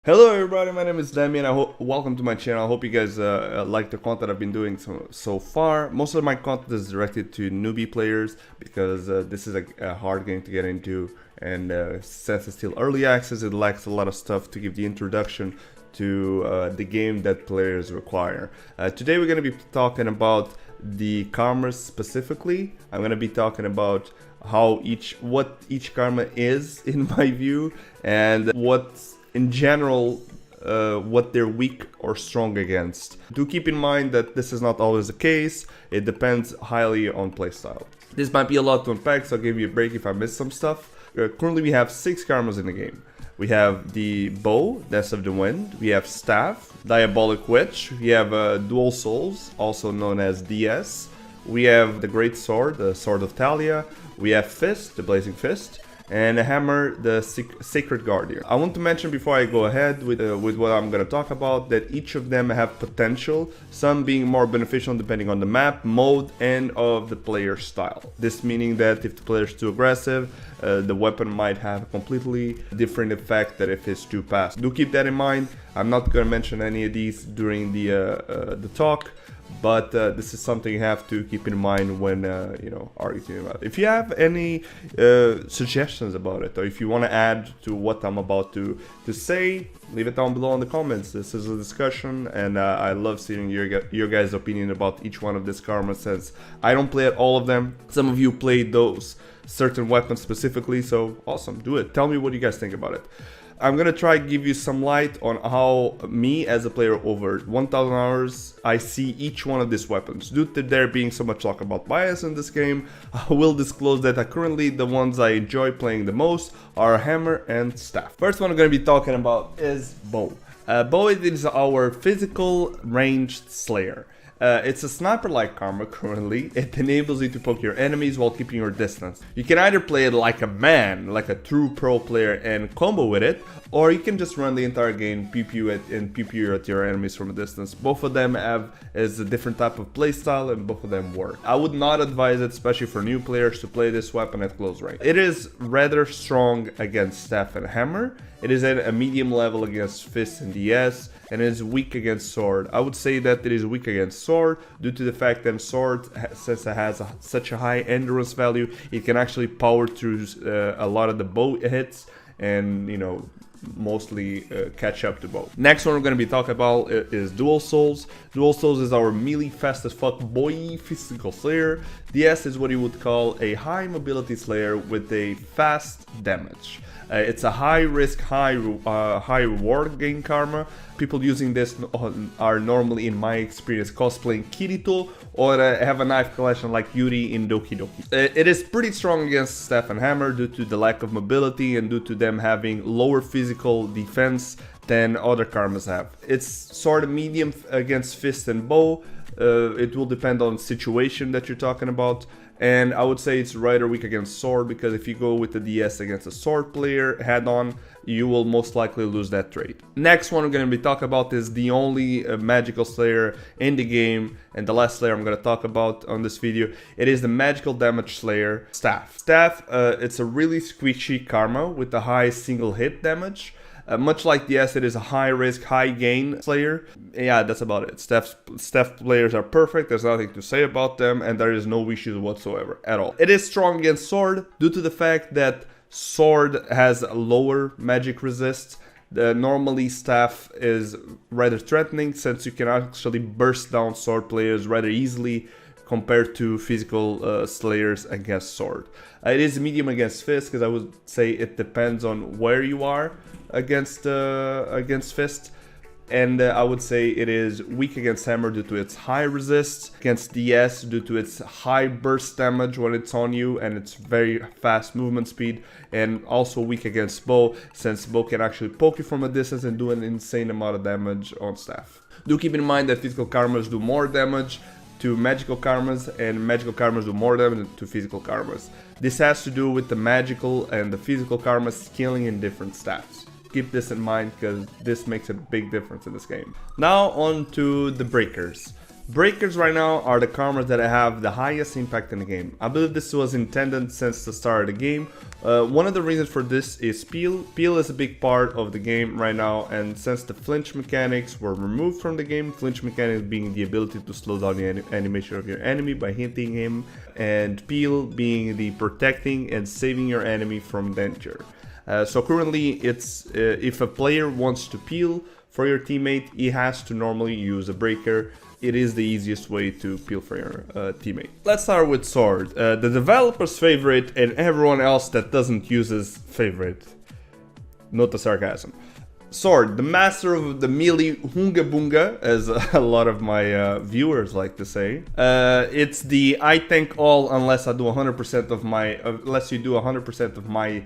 Hello everybody, my name is Demi and welcome to my channel. I hope you guys like the content I've been doing so far. Most of my content is directed to newbie players because this is a hard game to get into, and since it's still early access, it lacks a lot of stuff to give the introduction to the game that players require. Today we're going to be talking about the karmas specifically. I'm going to be talking about what each karma is in my view, and in general, what they're weak or strong against. Do keep in mind that this is not always the case. It depends highly on playstyle. This might be a lot to unpack, so I'll give you a break if I miss some stuff. Currently we have 6 karmas in the game. We have the Bow, Dance of the Wind, we have Staff, Diabolic Witch, we have Dual Souls, also known as DS, we have the Great Sword, the Sword of Talia, we have Fist, the Blazing Fist, and a Hammer, the Sacred Guardian. I want to mention before I go ahead with what I'm going to talk about that each of them have potential, some being more beneficial depending on the map, mode, and of the player style. This meaning that if the player is too aggressive, the weapon might have a completely different effect than if it's too fast. Do keep that in mind. I'm not going to mention any of these during the talk, but this is something you have to keep in mind when arguing about it. If you have any suggestions about it, or if you want to add to what I'm about to say, leave it down below in the comments. This is a discussion, and I love seeing your guys' opinion about each one of these karmas, since I don't play at all of them. Some of you played those certain weapons specifically, so awesome, do it. Tell me what you guys think about it. I'm gonna try to give you some light on how me as a player over 1000 hours, I see each one of these weapons. Due to there being so much talk about bias in this game, I will disclose that currently the ones I enjoy playing the most are Hammer and Staff. First one I'm gonna be talking about is Bow. Bow is our physical ranged slayer. It's a sniper-like karma currently. It enables you to poke your enemies while keeping your distance. You can either play it like a man, like a true pro player, and combo with it, or you can just run the entire game, pew-pew at your enemies from a distance. Both of them is a different type of playstyle, and both of them work. I would not advise it, especially for new players, to play this weapon at close range. It is rather strong against Staff and Hammer. It is at a medium level against Fist and DS, and it is weak against Sword. I would say that it is weak against Sword due to the fact that Sword, since it has such a high endurance value, it can actually power through a lot of the bow hits and, mostly catch up to Bow. Next one we're going to be talking about is Dual Souls. Dual Souls is our melee fast as fuck boy physical slayer. DS is what you would call a high mobility slayer with a fast damage. It's a high risk, high reward gain karma. People using this are normally, in my experience, cosplaying Kirito or have a knife collection like Yuri in Doki Doki. It is pretty strong against Staff and Hammer due to the lack of mobility and due to them having lower physical defense than other karmas have. It's sort of medium against Fist and Bow. It will depend on the situation that you're talking about. And I would say it's rather weak against Sword, because if you go with the DS against a Sword player head-on, you will most likely lose that trait. Next one we're going to be talking about is the only magical slayer in the game, and the last slayer I'm going to talk about on this video. It is the magical damage slayer, Staff. Staff, it's a really squishy karma with a high single hit damage. Much like DS, it is a high risk, high gain slayer. Yeah, that's about it. Staff players are perfect, there's nothing to say about them, and there is no issues whatsoever at all. It is strong against Sword due to the fact that Sword has a lower magic resist. Normally Staff is rather threatening, since you can actually burst down Sword players rather easily compared to physical slayers against Sword. It is medium against Fist, because I would say it depends on where you are against Fist, and I would say it is weak against Hammer due to its high resist, against DS due to its high burst damage when it's on you and its very fast movement speed, and also weak against Bow, since Bow can actually poke you from a distance and do an insane amount of damage on Staff. Do keep in mind that physical karmas do more damage to magical karmas, and magical karmas do more damage to physical karmas. This has to do with the magical and the physical karmas scaling in different stats. Keep this in mind, because this makes a big difference in this game. Now on to the breakers. Breakers right now are the karmas that have the highest impact in the game. I believe this was intended since the start of the game. One of the reasons for this is peel. Peel is a big part of the game right now, and since the flinch mechanics were removed from the game, flinch mechanics being the ability to slow down the animation of your enemy by hitting him, and peel being the protecting and saving your enemy from danger. So currently it's if a player wants to peel for your teammate, he has to normally use a breaker. It is the easiest way to peel for your teammate. Let's start with sword. The developer's favorite and everyone else that doesn't use his favorite. Note the sarcasm. Sword, the master of the melee hunga bunga, as a lot of my viewers like to say. It's the I tank all unless I do 100% of my, unless you do 100% of my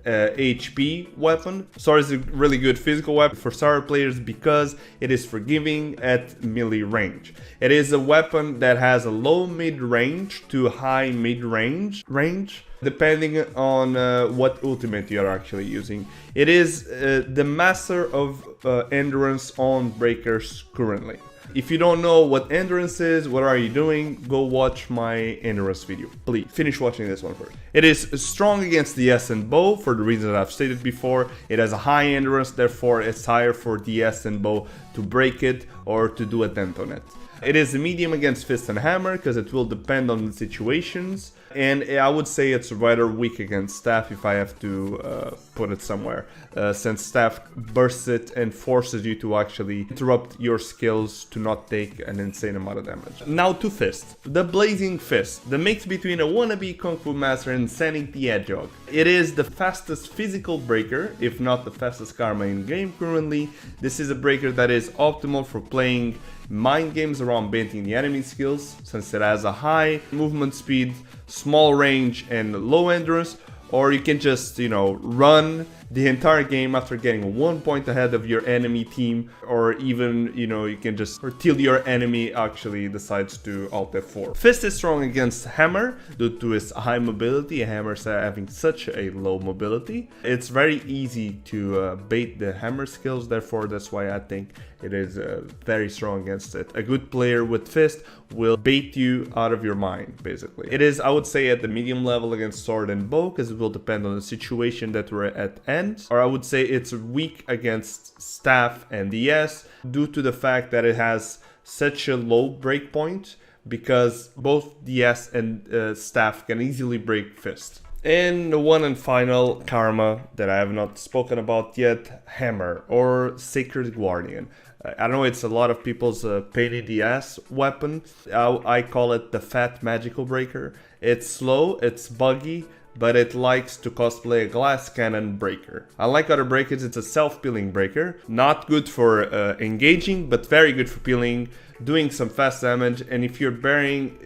HP weapon. Sword is a really good physical weapon for starter players because it is forgiving at melee range. It is a weapon that has a low mid range to high mid range depending on what ultimate you're actually using. It is the master of endurance on breakers currently. If you don't know what endurance is, what are you doing, go watch my endurance video. Please finish watching this one first. It is strong against DS and bow for the reasons that I've stated before. It has a high endurance, therefore it's higher for DS and bow to break it or to do a dent on it. It is a medium against fist and hammer because it will depend on the situations, and I would say it's rather weak against staff if I have to put it somewhere, since staff bursts it and forces you to actually interrupt your skills to not take an insane amount of damage. Now to fist. The blazing fist, the mix between a wannabe kung fu master and sending the hedgehog. It is the fastest physical breaker, if not the fastest karma in game currently. This is a breaker that is optimal for playing mind games around baiting the enemy skills, since it has a high movement speed, small range and low endurance, or you can just, you know, run the entire game after getting 1 point ahead of your enemy team, or even, you know, you can just, or till your enemy actually decides to alt F4. Fist is strong against hammer due to its high mobility. Hammers are having such a low mobility. It's very easy to bait the hammer skills, therefore that's why I think it is very strong against it. A good player with fist will bait you out of your mind, basically. It is, I would say, at the medium level against sword and bow, because it will depend on the situation that we're at end. Or I would say it's weak against staff and DS due to the fact that it has such a low breakpoint, because both DS and staff can easily break fist. And the one and final karma that I have not spoken about yet, hammer or sacred guardian. I know it's a lot of people's pain in the ass weapon. I call it the fat magical breaker. It's slow, it's buggy, but it likes to cosplay a glass cannon breaker. Unlike other breakers, it's a self-peeling breaker. Not good for engaging, but very good for peeling, doing some fast damage, and if you're boring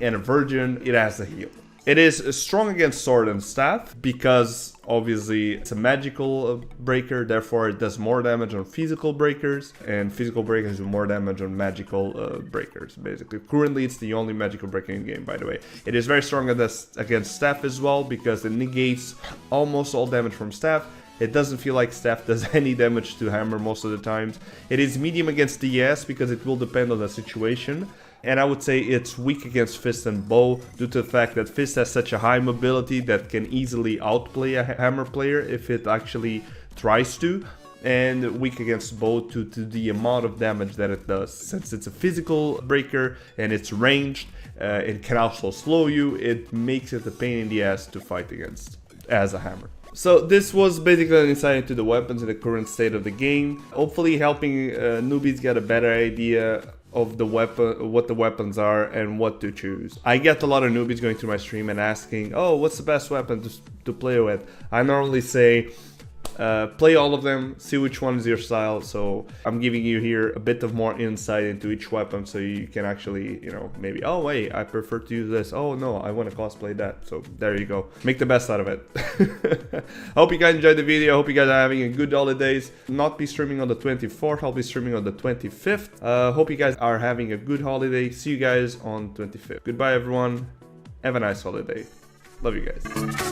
and a virgin, it has a heal. It is strong against sword and staff because obviously it's a magical breaker, therefore it does more damage on physical breakers, and physical breakers do more damage on magical breakers, basically. Currently it's the only magical breaker in the game, by the way. It is very strong against staff as well because it negates almost all damage from staff. It doesn't feel like staff does any damage to hammer most of the times. It is medium against DS because it will depend on the situation. And I would say it's weak against fist and bow due to the fact that fist has such a high mobility that can easily outplay a hammer player if it actually tries to. And weak against bow due to the amount of damage that it does. Since it's a physical breaker and it's ranged, it can also slow you. It makes it a pain in the ass to fight against as a hammer. So this was basically an insight into the weapons in the current state of the game. Hopefully helping newbies get a better idea of the weapon, what the weapons are and what to choose. I get a lot of newbies going through my stream and asking, oh, what's the best weapon to play with? I normally say, play all of them, see which one is your style. So I'm giving you here a bit of more insight into each weapon so you can actually, you know, maybe, oh wait, I prefer to use this. Oh no, I want to cosplay that. So there you go. Make the best out of it. I hope you guys enjoyed the video. I hope you guys are having a good holidays. Not be streaming on the 24th. I'll be streaming on the 25th. Hope you guys are having a good holiday. See you guys on 25th. Goodbye everyone. Have a nice holiday. Love you guys.